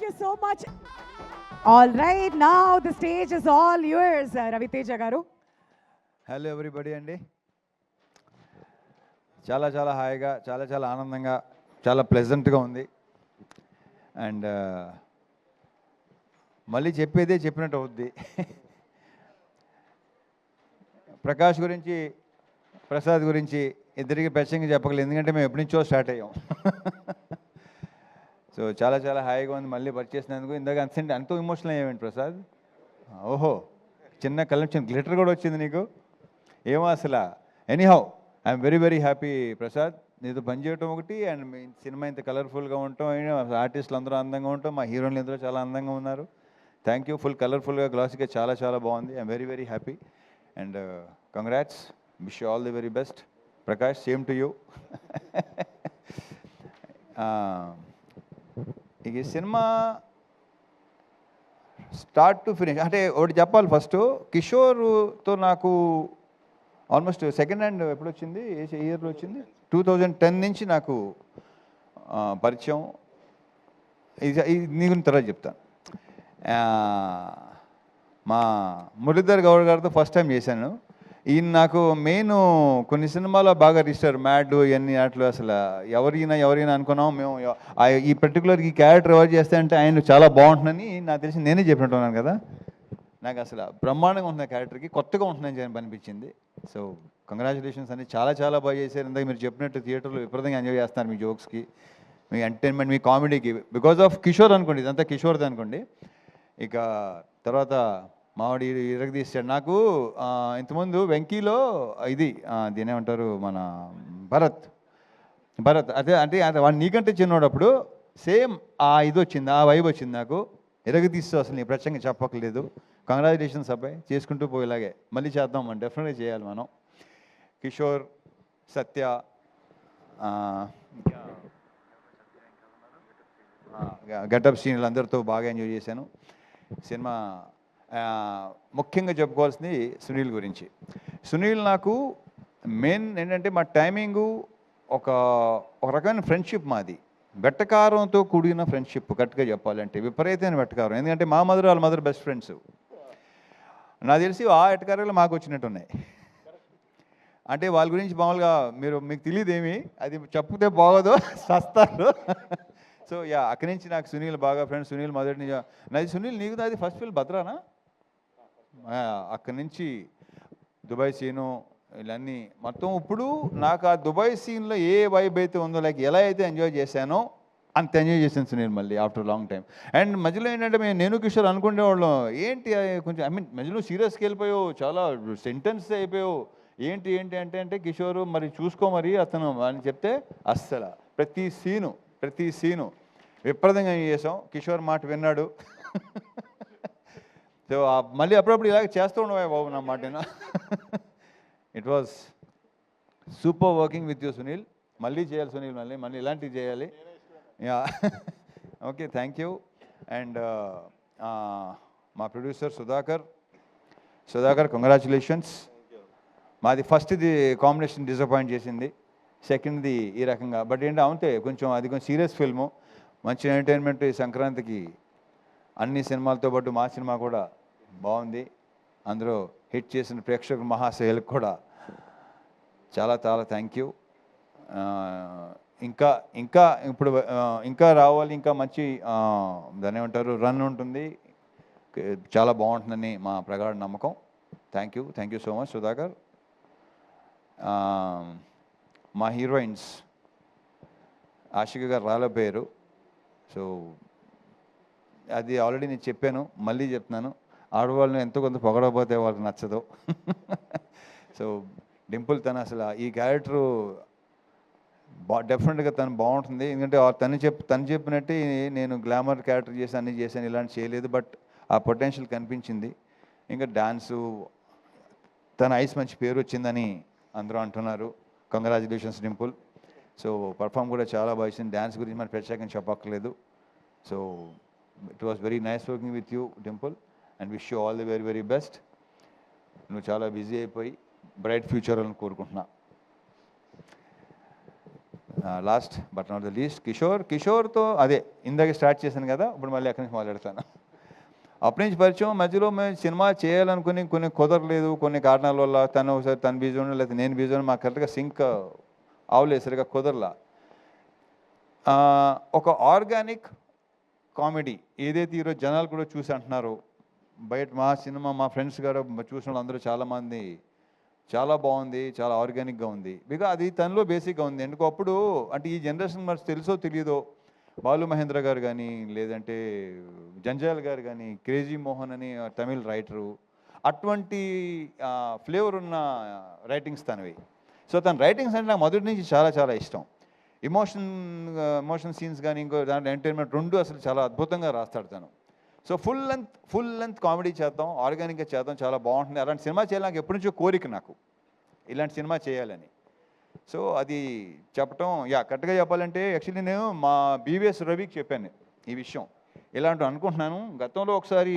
you so much. All right, now the stage is all yours, Ravi Teja garu. Hello everybody అండి. చాలా చాలా హాయిగా, చాలా చాలా ఆనందంగా, చాలా ప్లెజెంట్గా ఉంది. అండ్ మళ్ళీ చెప్పేదే చెప్పినట్టు అవుద్ది. ప్రకాష్ గురించి, ప్రసాద్ గురించి ఇద్దరికి ప్రత్యేకంగా చెప్పగలేదు, ఎందుకంటే మేము ఎప్పటి నుంచో స్టార్ట్ అయ్యాం. సో చాలా చాలా హాయిగా ఉంది మళ్ళీ పరిచేసినందుకు. ఇందాక అంత ఎమోషనల్ అయ్యామండి ప్రసాద్. ఓహో, చిన్న కలెక్షన్ గ్లిటర్ కూడా వచ్చింది నీకు, ఏమో అసలు. Anyhow, I'm very very happy Prasad, నీతో పనిచేయటం ఒకటి, అండ్ మీ సినిమా ఇంత కలర్ఫుల్గా ఉండటం, ఆర్టిస్టులు అందరూ అందంగా ఉండటం, మా హీరోయిన్లు అందరూ చాలా అందంగా ఉన్నారు. Thank you. ఫుల్ కలర్ఫుల్గా, గ్లాసీగా చాలా చాలా బాగుంది. I'm very very happy and congrats. Wish you all the very best. Prakash, same to you. ఈ సినిమా స్టార్ట్ టు ఫినిష్ అంటే ఒకటి చెప్పాలి. ఫస్ట్ కిషోర్తో నాకు ఆల్మోస్ట్ సెకండ్ హ్యాండ్ ఎప్పుడు వచ్చింది, ఏ ఇయర్లో వచ్చింది, 2010 నుంచి నాకు పరిచయం. ఇది నీ గురించి తర్వాత చెప్తాను. మా మురళీధర్ గౌడ్ గారితో ఫస్ట్ టైం చేశాను. ఈయన నాకు మెయిన్ కొన్ని సినిమాలో బాగా రిజిస్టర్, మ్యాడ్ ఇవన్నీ వాటిలో అసలు ఎవరైనా అనుకున్నాం మేము. ఈ పర్టికులర్ ఈ క్యారెక్టర్ ఎవరు చేస్తే అంటే ఆయన చాలా బాగుంటుందని నాకు తెలిసి నేనే చెప్పినట్టున్నాను కదా. నాకు అసలు బ్రహ్మాండంగా ఉంటుంది క్యారెక్టర్కి, కొత్తగా ఉంటుందని అనిపించింది. సో కంగ్రాచులేషన్స్ అండి, చాలా చాలా బాగా చేశారు. ఇందాక మీరు చెప్పినట్టు థియేటర్లో విపరీతంగా ఎంజాయ్ చేస్తున్నారు మీ జోక్స్కి, మీ ఎంటర్టైన్మెంట్, మీ కామెడీకి, బికాజ్ ఆఫ్ కిషోర్ అనుకోండి, ఇదంతా కిషోర్ది అనుకోండి. ఇక తర్వాత మావాడి ఇరగదీశాడు. నాకు ఇంతకుముందు వెంకీలో ఇది దీని ఏమంటారు, మన భరత్ అదే అంటే వాడు నీకంటే చిన్నోడు, అప్పుడు సేమ్ ఇది వచ్చింది, ఆ వైబ్ వచ్చింది నాకు. ఇరగదీస్తూ అసలు నీ ప్రత్యేకంగా చెప్పక్కర్లేదు. కంగ్రాచులేషన్స్ అబ్బాయి, చేసుకుంటూ పోయేలాగే మళ్ళీ చేద్దాం, మనం డెఫినెట్గా చేయాలి మనం. కిషోర్, సత్య, గెటప్ సీన్లు అందరితో బాగా ఎంజాయ్ చేశాను. సినిమా ముఖ్యంగా చెప్పుకోవాల్సింది సునీల్ గురించి. సునీల్ నాకు మెయిన్ ఏంటంటే మా టైమింగు ఒక రకమైన ఫ్రెండ్షిప్ మాది, వెట్టకారంతో కూడిన ఫ్రెండ్షిప్. కరెక్ట్గా చెప్పాలంటే విపరీతమైన వెట్టకారం, ఎందుకంటే మా మదర్ వాళ్ళ మదర్ బెస్ట్ ఫ్రెండ్స్. నాకు తెలిసి ఆ వెట్టకారాలు మాకు వచ్చినట్టు ఉన్నాయి. అంటే వాళ్ళ గురించి మామూలుగా మీకు తెలియదేమి, అది చెప్తే బాగోదు, సస్తారు. సో అక్కడి నుంచి నాకు సునీల్ బాగా ఫ్రెండ్స్. సునీల్ మొదటి నాది సునీల్, నీకు నాది ఫస్ట్ ఫిల్మ్ భద్రానా. అక్కడి నుంచి దుబాయ్ సీను ఇవన్నీ మొత్తం. ఇప్పుడు నాకు ఆ దుబాయ్ సీన్లో ఏ వైబ్ అయితే ఉందో, లైక్ ఎలా అయితే ఎంజాయ్ చేశానో అంత ఎంజాయ్ చేశాను సునీల్ మళ్ళీ ఆఫ్టర్ లాంగ్ టైం. అండ్ మధ్యలో ఏంటంటే నేను కిషోర్ అనుకునేవాళ్ళం, ఏంటి కొంచెం మధ్యలో సీరియస్కి వెళ్ళిపోయావు, చాలా సెంటెన్స్ అయిపోయావు, ఏంటి అంటే కిషోరు మరి చూసుకో మరి అతను అని చెప్తే అస్సలు ప్రతి సీను విపరీతంగా చేసాం. కిషోర్ మాట విన్నాడు. సో మళ్ళీ అప్పుడప్పుడు ఇలాగ చేస్తూ ఉండవే బాబు నా మాట. It was super working with you Sunil. మళ్ళీ చేయాలి సునీల్, మళ్ళీ ఇలాంటివి చేయాలి. Yeah, okay, thank you. And మా ప్రొడ్యూసర్ సుధాకర్ కంగ్రాచులేషన్స్. మాది ఫస్ట్ది కాంబినేషన్ డిసప్పాయింట్ చేసింది, సెకండ్ది ఈ రకంగా. బట్ అంతే కొంచెం అది కొంచెం సీరియస్ ఫిల్ము, మంచి ఎంటర్టైన్మెంట్. ఈ సంక్రాంతికి అన్ని సినిమాలతో పాటు మా సినిమా కూడా బాగుంది. అందులో హిట్ చేసిన ప్రేక్షకుల మహాశయులకు కూడా చాలా చాలా థ్యాంక్ యూ. ఇంకా ఇప్పుడు ఇంకా రావాలి, ఇంకా మంచి దాన్ని ఏమంటారు రన్ ఉంటుంది, చాలా బాగుంటుందని మా ప్రగాఢ నమ్మకం. Thank you so much Sudhakar. మా హీరోయిన్స్ ఆషిక గారు రాలేపోయారు. సో అది ఆల్రెడీ నేను చెప్పాను, మళ్ళీ చెప్తున్నాను, ఆడవాళ్ళని ఎంతో కొంత పొగడకపోతే వాళ్ళకి నచ్చదు. సో డింపుల్ తను అసలు ఈ క్యారెక్టరు డెఫినెట్గా తను బాగుంటుంది, ఎందుకంటే తను చెప్పినట్టే నేను గ్లామర్ క్యారెక్టర్ చేసి అన్నీ చేశాను, ఇలాంటి చేయలేదు. బట్ ఆ పొటెన్షియల్ కనిపించింది. ఇంకా డాన్సు, తన ఐస్ మంచి పేరు వచ్చిందని అందరూ అంటున్నారు. కంగ్రాచులేషన్స్ డింపుల్. సో పర్ఫామ్ కూడా చాలా బాగా ఇచ్చింది. డ్యాన్స్ గురించి మరి ప్రత్యేకంగా చెప్పక్కర్లేదు. So it was very nice working with you Dimple and wish you all the very very best. నువ్వు చాలా బిజీ అయిపోయి బ్రైట్ ఫ్యూచర్ అని కోరుకుంటున్నా. Last but not the least కిషోర్తో అదే ఇందాక స్టార్ట్ చేశాను కదా, ఇప్పుడు మళ్ళీ అక్కడి నుంచి మాట్లాడతాను. అప్పటి నుంచి పరిచయం, మధ్యలో మేము సినిమా చేయాలనుకుని కొన్ని కుదరలేదు, కొన్ని కారణాల వల్ల. తను ఒకసారి తను బిజీ ఉండడం, లేకపోతే నేను బిజీ ఉండడం, మాకు కరెక్ట్గా సింక్ అవలేదు, సరిగా కుదరలా. ఒక ఆర్గానిక్ కామెడీ ఏదైతే ఈరోజు జనాలు కూడా చూసి అంటున్నారు, బయట మా సినిమా మా ఫ్రెండ్స్ గారు చూసిన వాళ్ళందరూ చాలామంది చాలా బాగుంది, చాలా ఆర్గానిక్గా ఉంది. బికాజ్ అది తనలో బేసిక్గా ఉంది. ఎందుకు అప్పుడు అంటే ఈ జనరేషన్ మరి తెలుసో తెలియదో, బాలు మహేంద్ర గారు కానీ, లేదంటే జంజాల్ గారు కానీ, క్రేజీ మోహన్ అని తమిళ్ రైటరు, అటువంటి ఫ్లేవర్ ఉన్న రైటింగ్స్ తనవి. సో తన రైటింగ్స్ అంటే నాకు మొదటి నుంచి చాలా చాలా ఇష్టం. ఎమోషన్ సీన్స్ కానీ, ఇంకో దాంట్లో ఎంటర్టైన్మెంట్ రెండు అసలు చాలా అద్భుతంగా రాస్తాడు తను. సో ఫుల్ లెంత్ కామెడీ చేద్దాం, ఆర్గానిక్గా చేద్దాం, చాలా బాగుంటుంది. అలాంటి సినిమా చేయాలి, నాకు ఎప్పటి నుంచో కోరిక నాకు ఇలాంటి సినిమా చేయాలని. సో అది చెప్పటం, కరెక్ట్గా చెప్పాలంటే యాక్చువల్లీ నేను మా బీవీఎస్ రవికి చెప్పాను ఈ విషయం, ఇలాంటి అనుకుంటున్నాను. గతంలో ఒకసారి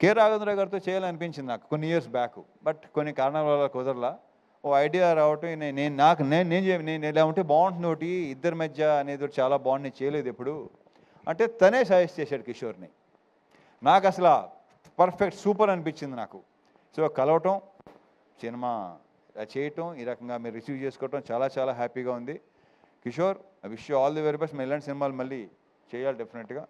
కె రాఘవేంద్ర గారితో చేయాలనిపించింది నాకు కొన్ని ఇయర్స్ బ్యాక్, బట్ కొన్ని కారణాల వల్ల కుదరలా. ఓ ఐడియా రావటం, నేను ఇలా ఉంటే బాగుంటుంది ఒకటి ఇద్దరి మధ్య అనేది ఒకటి చాలా బాగుంది, నేను చేయలేదు ఎప్పుడు అంటే తనే సజెస్ట్ చేశాడు కిషోర్ని. నాకు అసలు పర్ఫెక్ట్ సూపర్ అనిపించింది నాకు. సో కలవటం, సినిమా చేయటం, ఈ రకంగా మీరు రిసీవ్ చేసుకోవటం చాలా చాలా హ్యాపీగా ఉంది. Kishore, I wish you all the very best. మేము ఇలాంటి సినిమాలు మళ్ళీ చేయాలి డెఫినెట్గా.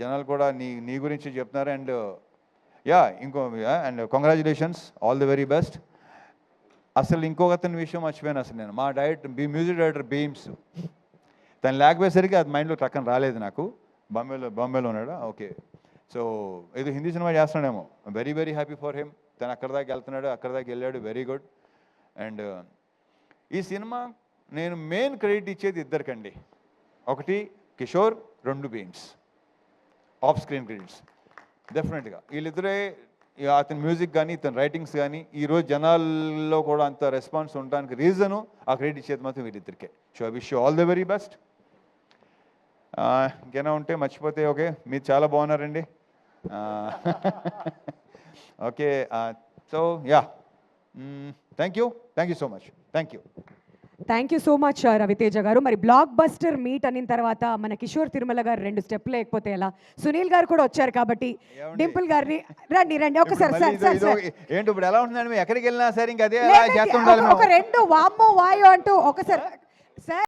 జనాలు కూడా నీ గురించి చెప్తున్నారు. And and congratulations, all the very best. అసలు ఇంకొకతని విషయం మర్చిపోయాను అసలు నేను. మా మ్యూజిక్ డైరెక్టర్ బీమ్స్, తను లేకపోయేసరికి అది మైండ్లో టక్కన రాలేదు నాకు. బాంబేలో ఉన్నాడా? ఓకే. సో ఏదో హిందీ సినిమా చేస్తున్నాడేమో. Very very happy for him. తను అక్కడ దాకా వెళ్తున్నాడు, అక్కడ దాకా వెళ్ళాడు, వెరీ గుడ్. అండ్ ఈ సినిమా నేను మెయిన్ క్రెడిట్ ఇచ్చేది ఇద్దరికండి. ఒకటి కిషోర్, రెండు బీమ్స్. ఆఫ్ స్క్రీన్ క్రెడిట్స్ డెఫినెట్గా వీళ్ళిద్దరే. అతని మ్యూజిక్ కానీ, ఇతని రైటింగ్స్ కానీ ఈరోజు జనాల్లో కూడా అంత రెస్పాన్స్ ఉండడానికి రీజను ఆ క్రెడిట్ ఇచ్చేది మాత్రం వీళ్ళిద్దరికే. So I wish you all the very best. ఇంకేనా ఉంటే మర్చిపోతే ఓకే, మీరు చాలా బాగున్నారండి. Okay. So thank you so much. Thank you so much Ravi Teja గారు. మరి బ్లాక్ బస్టర్ మీట్ అనిన తర్వాత మన కిషోర్ తిరుమల గారు 2 స్టెప్ లేకపోతే ఎలా? సునీల్ గారు కూడా వచ్చారు కాబట్టి డింపుల్ గారిని రండి ఒకసారి. ఏంటి ఇప్పుడు ఎలా ఉంటుందండి? ఎక్కడికి వెళ్ళినా సరే ఇంకా అదే ఒక 2 వామ్మో వాయో అంటూ ఒకసారి సార్